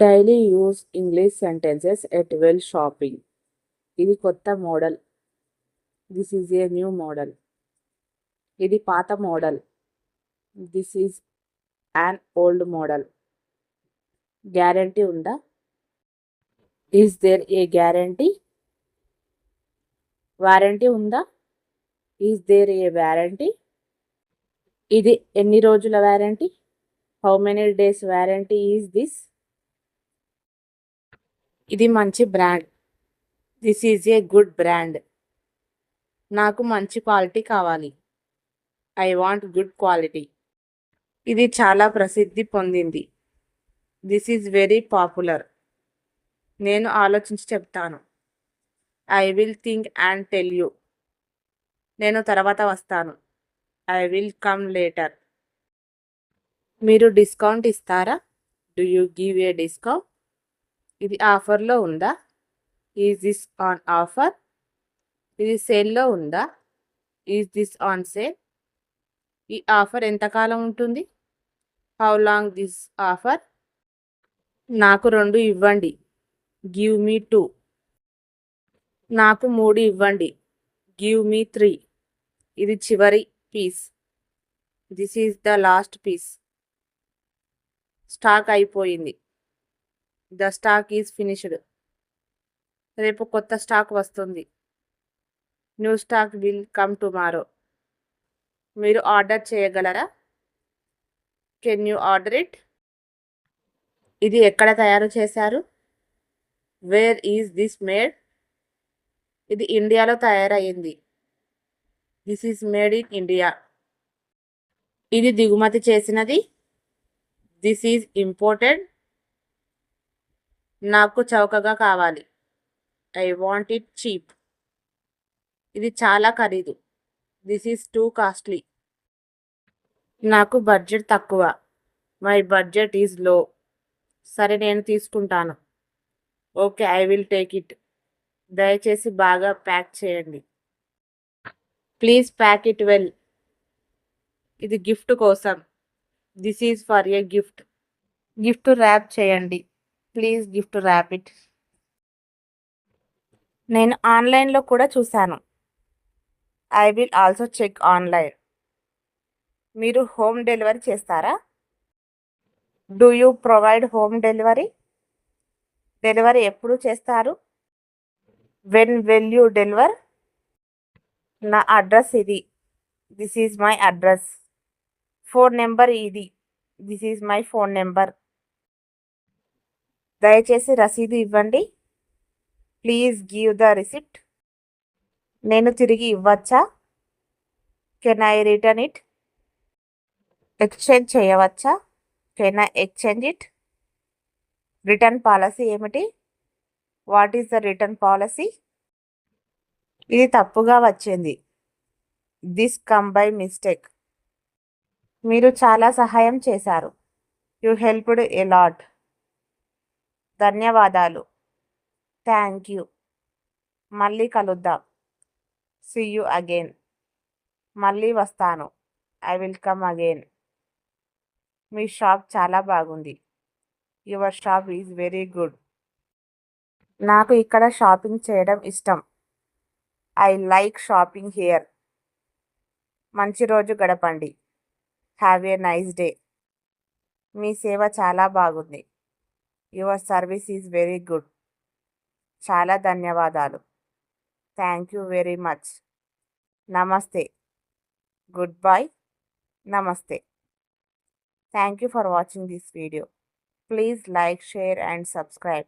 Daily use English sentences at well shopping. ఇది కొత్త model. This is a new model. ఇది పాత model. This is an old model. Guarantee ఉందా? Is there a guarantee? Warranty ఉందా? Is there a warranty? ఇది ఎన్ని రోజుల warranty? How many days warranty is this? ఇది మంచి brand. This is a good brand. నాకు మంచి క్వాలిటీ కావాలి. I want good quality. ఇది చాలా ప్రసిద్ధి పొందింది. This is very popular. నేను ఆలోచించి చెప్తాను. I will think and tell you. నేను తర్వాత వస్తాను. I will come later. మీరు డిస్కౌంట్ ఇస్తారా? Do you give a discount? ఇది ఆఫర్లో ఉందా? Is this on offer? ఇది సేల్లో ఉందా? Is this on sale? ఈ ఆఫర్ ఎంతకాలం ఉంటుంది? How long this offer? నాకు 2 ఇవ్వండి. Give me 2. నాకు 3 ఇవ్వండి. Give me 3. ఇది చివరి piece. This is the last piece. Stock అయిపోయింది. The stock is finished. రేపు కొత్త స్టాక్ వస్తుంది. New stock will come tomorrow. మీరు ఆర్డర్ చేయగలరా? Can you order it? ఇది ఎక్కడ తయారు చేశారు? Where is this made? ఇది ఇండియాలో తయారయ్యింది. This is made in India. ఇది దిగుమతి చేసినది. This is imported. నాకు చౌకగా కావాలి. I want it cheap. ఇది చాలా ఖరీదు. This is too costly. నాకు బడ్జెట్ తక్కువ. My budget is low. సరే, నేను తీసుకుంటాను. Okay, I will take it. దయచేసి బాగా ప్యాక్ చేయండి. Please pack it well. ఇది గిఫ్ట్ కోసం. This is for a gift. Gift wrap చేయండి. Please gift wrap it. నేను ఆన్లైన్లో కూడా చూశాను. I will also check online. మీరు హోమ్ డెలివరీ చేస్తారా? Do you provide home delivery? Delivery ఎప్పుడు చేస్తారు? When will you deliver? నా అడ్రస్ ఇది. This is my address. Phone number ఇది. This is my phone number. దయచేసి రసీదు ఇవ్వండి. Please give the receipt. నేను తిరిగి ఇవ్వచ్చా? Can I return it? Exchange చేయవచ్చా? Can I exchange it? Return policy ఏమిటి? What is the return policy? ఇది తప్పుగా వచ్చింది. This come by mistake. మీరు చాలా సహాయం చేశారు. You helped a lot. ధన్యవాదాలు. Thank you. మళ్ళీ కలుద్దాం. See you again. మళ్ళీ వస్తాను. I will come again. మీ షాప్ చాలా బాగుంది. Your shop is very good. నాకు ఇక్కడ షాపింగ్ చేయడం ఇష్టం. I like shopping here. మంచి రోజు గడపండి. Have a nice day. మీ సేవ చాలా బాగుంది. Your service is very good. చాలా ధన్యవాదాలు. Thank you very much. నమస్తే. Goodbye. నమస్తే. Thank you for watching this video. Please like, share and subscribe.